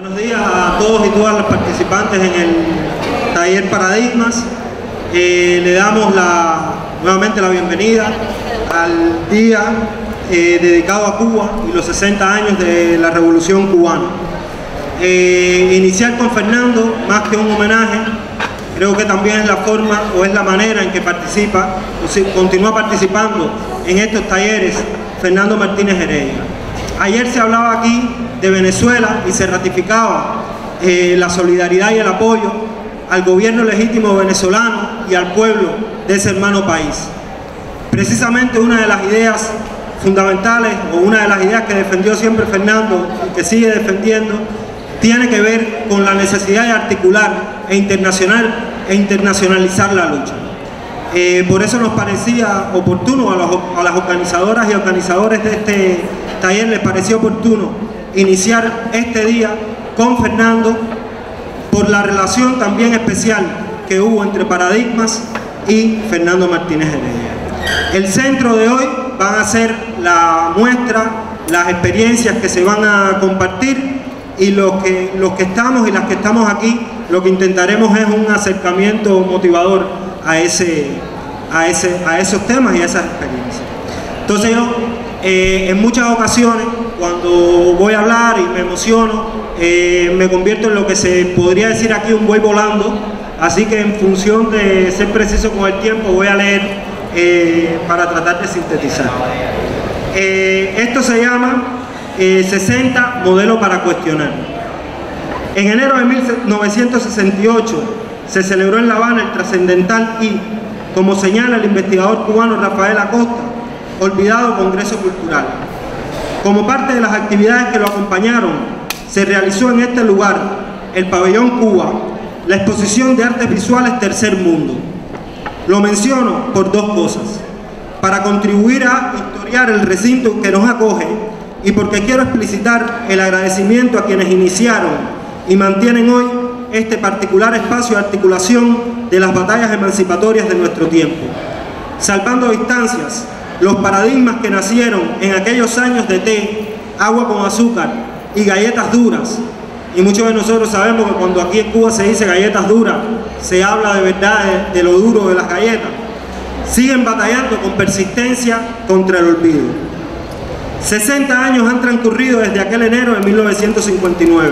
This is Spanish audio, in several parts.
Buenos días a todos y todas las participantes en el taller Paradigmas. Le damos nuevamente la bienvenida al día dedicado a Cuba y los 60 años de la Revolución Cubana. Iniciar con Fernando, más que un homenaje, creo que también es la forma o es la manera en que participa, o continúa participando en estos talleres Fernando Martínez Heredia. Ayer se hablaba aquí de Venezuela y se ratificaba la solidaridad y el apoyo al gobierno legítimo venezolano y al pueblo de ese hermano país. Precisamente una de las ideas fundamentales o una de las ideas que defendió siempre Fernando y que sigue defendiendo tiene que ver con la necesidad de articular e internacionalizar la lucha. Por eso nos parecía oportuno a las organizadoras y organizadores de este taller, les pareció oportuno iniciar este día con Fernando por la relación también especial que hubo entre Paradigmas y Fernando Martínez Heredia. El centro de hoy van a ser la muestra, las experiencias que se van a compartir y los que estamos y las que estamos aquí, lo que intentaremos es un acercamiento motivador a esos temas y a esas experiencias. Entonces yo, en muchas ocasiones, cuando voy a hablar y me emociono, me convierto en lo que se podría decir aquí un buey volando, así que en función de ser preciso con el tiempo voy a leer para tratar de sintetizar. Esto se llama 60 Modelo para Cuestionar. En enero de 1968 se celebró en La Habana el trascendental y, como señala el investigador cubano Rafael Acosta, olvidado Congreso Cultural. Como parte de las actividades que lo acompañaron, se realizó en este lugar, el Pabellón Cuba, la exposición de artes visuales Tercer Mundo. Lo menciono por dos cosas: para contribuir a historiar el recinto que nos acoge y porque quiero explicitar el agradecimiento a quienes iniciaron y mantienen hoy este particular espacio de articulación de las batallas emancipatorias de nuestro tiempo. Salvando distancias, los paradigmas que nacieron en aquellos años de té, agua con azúcar y galletas duras, y muchos de nosotros sabemos que cuando aquí en Cuba se dice galletas duras, se habla de verdad de lo duro de las galletas, siguen batallando con persistencia contra el olvido. 60 años han transcurrido desde aquel enero de 1959.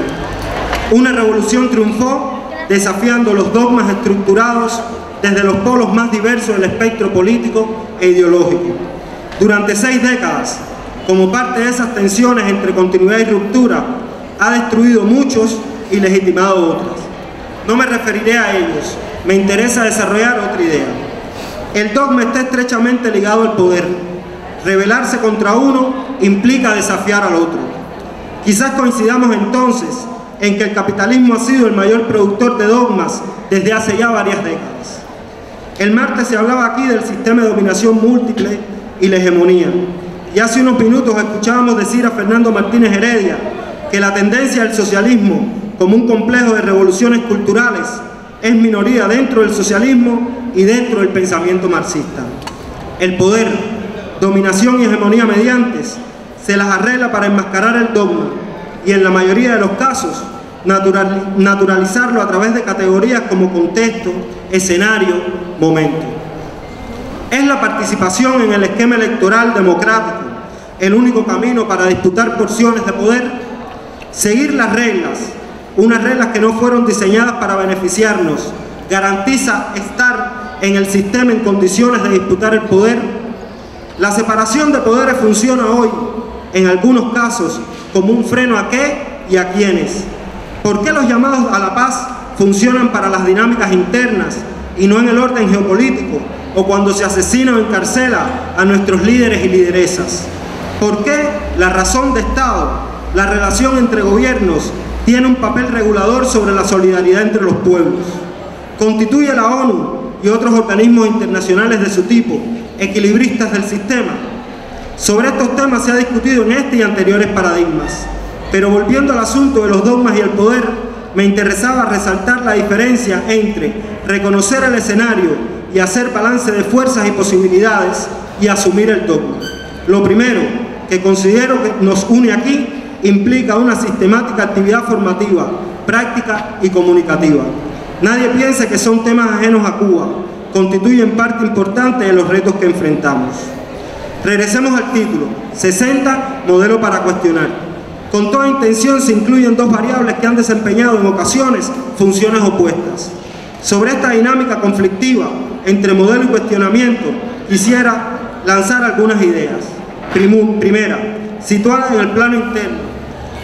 Una revolución triunfó desafiando los dogmas estructurados desde los polos más diversos del espectro político e ideológico. Durante 6 décadas, como parte de esas tensiones entre continuidad y ruptura, ha destruido muchos y legitimado otros. No me referiré a ellos, me interesa desarrollar otra idea. El dogma está estrechamente ligado al poder. Rebelarse contra uno implica desafiar al otro. Quizás coincidamos entonces en que el capitalismo ha sido el mayor productor de dogmas desde hace ya varias décadas. El martes se hablaba aquí del sistema de dominación múltiple y la hegemonía. Y hace unos minutos escuchábamos decir a Fernando Martínez Heredia que la tendencia del socialismo como un complejo de revoluciones culturales es minoría dentro del socialismo y dentro del pensamiento marxista. El poder, dominación y hegemonía mediantes se las arregla para enmascarar el dogma y en la mayoría de los casos naturalizarlo a través de categorías como contexto, escenario, momento. ¿Es la participación en el esquema electoral democrático el único camino para disputar porciones de poder? Seguir las reglas, unas reglas que no fueron diseñadas para beneficiarnos, ¿garantiza estar en el sistema en condiciones de disputar el poder? La separación de poderes funciona hoy, en algunos casos, como un freno a qué y a quiénes. ¿Por qué los llamados a la paz funcionan para las dinámicas internas y no en el orden geopolítico, o cuando se asesina o encarcela a nuestros líderes y lideresas? ¿Por qué la razón de Estado, la relación entre gobiernos, tiene un papel regulador sobre la solidaridad entre los pueblos? ¿Constituye la ONU y otros organismos internacionales de su tipo equilibristas del sistema? Sobre estos temas se ha discutido en este y anteriores paradigmas, pero volviendo al asunto de los dogmas y el poder, me interesaba resaltar la diferencia entre reconocer el escenario y hacer balance de fuerzas y posibilidades y asumir el dogma. Lo primero que considero que nos une aquí implica una sistemática actividad formativa, práctica y comunicativa. Nadie piense que son temas ajenos a Cuba, constituyen parte importante de los retos que enfrentamos. Regresemos al título, 60, modelo para cuestionar. Con toda intención se incluyen dos variables que han desempeñado en ocasiones funciones opuestas. Sobre esta dinámica conflictiva entre modelo y cuestionamiento, quisiera lanzar algunas ideas. Primera, situada en el plano interno.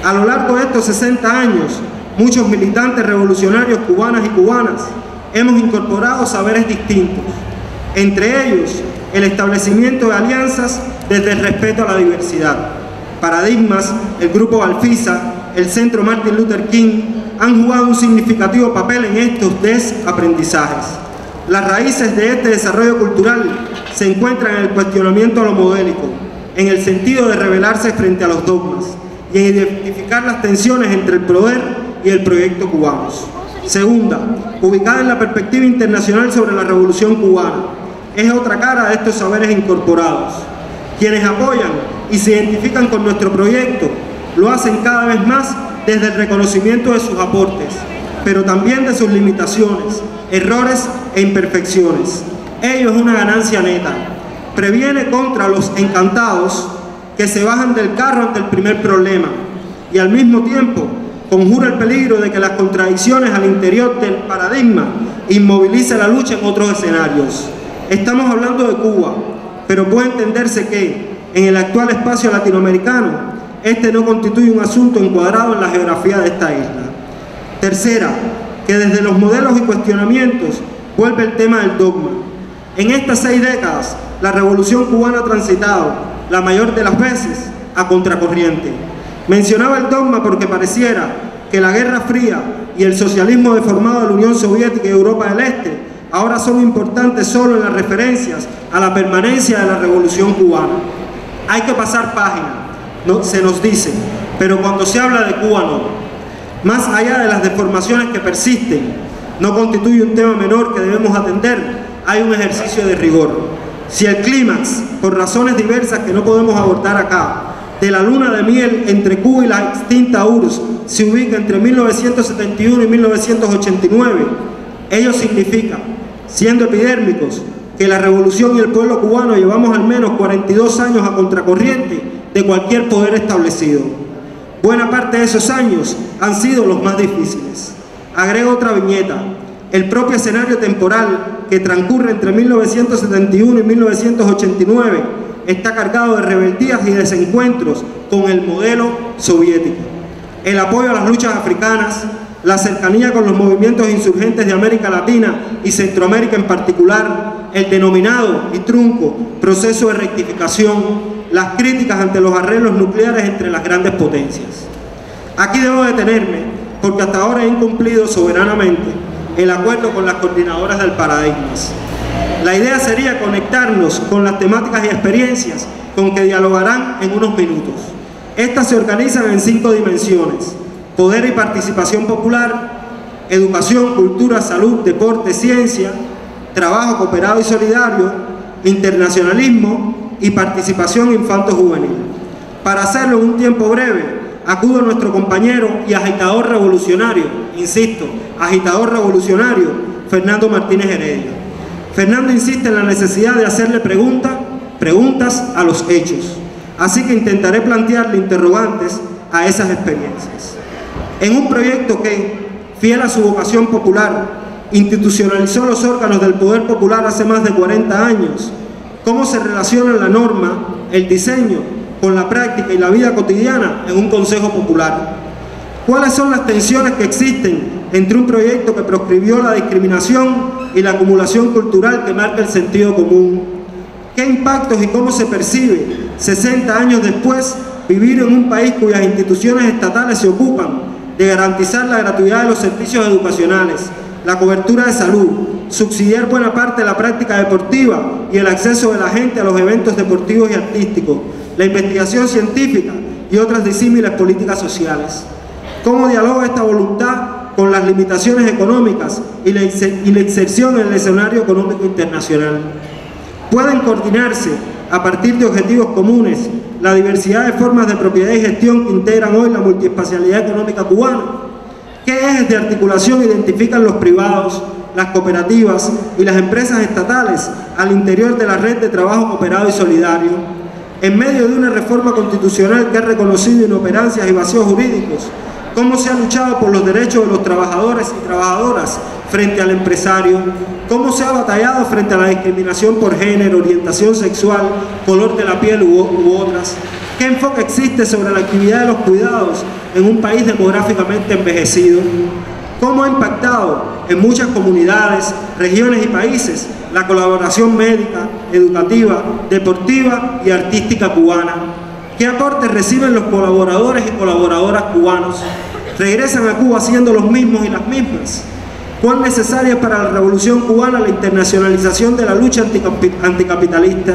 A lo largo de estos 60 años, muchos militantes revolucionarios cubanas y cubanas hemos incorporado saberes distintos, entre ellos el establecimiento de alianzas desde el respeto a la diversidad. Paradigmas, el Grupo Alfiza, el Centro Martin Luther King han jugado un significativo papel en estos desaprendizajes. Las raíces de este desarrollo cultural se encuentran en el cuestionamiento a lo modélico, en el sentido de rebelarse frente a los dogmas y en identificar las tensiones entre el poder y el proyecto cubanos. Segunda, ubicada en la perspectiva internacional sobre la revolución cubana, es otra cara de estos saberes incorporados. Quienes apoyan y se identifican con nuestro proyecto lo hacen cada vez más desde el reconocimiento de sus aportes, pero también de sus limitaciones, errores e imperfecciones. Ello es una ganancia neta. Previene contra los encantados que se bajan del carro ante el primer problema y al mismo tiempo conjura el peligro de que las contradicciones al interior del paradigma inmovilicen la lucha en otros escenarios. Estamos hablando de Cuba, pero puede entenderse que, en el actual espacio latinoamericano, este no constituye un asunto encuadrado en la geografía de esta isla. Tercera, que desde los modelos y cuestionamientos vuelve el tema del dogma. En estas 6 décadas, la revolución cubana ha transitado, la mayor de las veces, a contracorriente. Mencionaba el dogma porque pareciera que la Guerra Fría y el socialismo deformado de la Unión Soviética y Europa del Este ahora son importantes solo en las referencias a la permanencia de la revolución cubana. Hay que pasar página, ¿no? Se nos dice, pero cuando se habla de Cuba no. Más allá de las deformaciones que persisten, no constituye un tema menor que debemos atender, hay un ejercicio de rigor. Si el clímax, por razones diversas que no podemos abordar acá, de la luna de miel entre Cuba y la extinta URSS se ubica entre 1971 y 1989, ello significa, siendo epidérmicos, que la revolución y el pueblo cubano llevamos al menos 42 años a contracorriente de cualquier poder establecido. Buena parte de esos años han sido los más difíciles. Agrego otra viñeta. El propio escenario temporal que transcurre entre 1971 y 1989 está cargado de rebeldías y desencuentros con el modelo soviético. El apoyo a las luchas africanas, la cercanía con los movimientos insurgentes de América Latina y Centroamérica en particular, el denominado y trunco proceso de rectificación, las críticas ante los arreglos nucleares entre las grandes potencias. Aquí debo detenerme porque hasta ahora he incumplido soberanamente el acuerdo con las coordinadoras del Paradigmas. La idea sería conectarnos con las temáticas y experiencias con que dialogarán en unos minutos. Estas se organizan en 5 dimensiones: poder y participación popular, educación, cultura, salud, deporte, ciencia, trabajo cooperado y solidario, internacionalismo y participación infanto-juvenil. Para hacerlo en un tiempo breve, acudo a nuestro compañero y agitador revolucionario, insisto, agitador revolucionario, Fernando Martínez Heredia. Fernando insiste en la necesidad de hacerle preguntas a los hechos, así que intentaré plantearle interrogantes a esas experiencias. En un proyecto que, fiel a su vocación popular, institucionalizó los órganos del poder popular hace más de 40 años, ¿cómo se relaciona la norma, el diseño, con la práctica y la vida cotidiana en un consejo popular? ¿Cuáles son las tensiones que existen entre un proyecto que proscribió la discriminación y la acumulación cultural que marca el sentido común? ¿Qué impactos y cómo se percibe, 60 años después, vivir en un país cuyas instituciones estatales se ocupan de garantizar la gratuidad de los servicios educacionales, la cobertura de salud, subsidiar buena parte de la práctica deportiva y el acceso de la gente a los eventos deportivos y artísticos, la investigación científica y otras disímiles políticas sociales? ¿Cómo dialoga esta voluntad con las limitaciones económicas y la inserción en el escenario económico internacional? ¿Pueden coordinarse a partir de objetivos comunes la diversidad de formas de propiedad y gestión que integran hoy la multiespacialidad económica cubana? ¿Qué ejes de articulación identifican los privados, las cooperativas y las empresas estatales al interior de la red de trabajo cooperado y solidario? En medio de una reforma constitucional que ha reconocido inoperancias y vacíos jurídicos, ¿cómo se ha luchado por los derechos de los trabajadores y trabajadoras frente al empresario? ¿Cómo se ha batallado frente a la discriminación por género, orientación sexual, color de la piel u otras? ¿Qué enfoque existe sobre la actividad de los cuidados en un país demográficamente envejecido? ¿Cómo ha impactado en muchas comunidades, regiones y países la colaboración médica, educativa, deportiva y artística cubana? ¿Qué aportes reciben los colaboradores y colaboradoras cubanos? ¿Regresan a Cuba siendo los mismos y las mismas? ¿Cuán necesaria es para la Revolución Cubana la internacionalización de la lucha anticapitalista?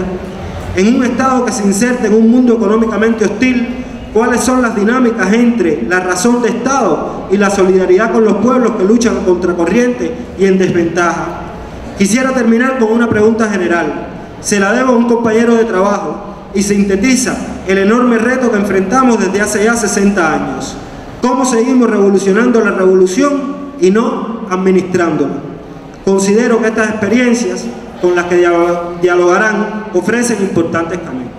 En un Estado que se inserta en un mundo económicamente hostil, ¿cuáles son las dinámicas entre la razón de Estado y la solidaridad con los pueblos que luchan a contracorriente y en desventaja? Quisiera terminar con una pregunta general. Se la debo a un compañero de trabajo y sintetiza el enorme reto que enfrentamos desde hace ya 60 años. ¿Cómo seguimos revolucionando la revolución y no administrándola? Considero que estas experiencias con las que dialogarán ofrecen importantes caminos.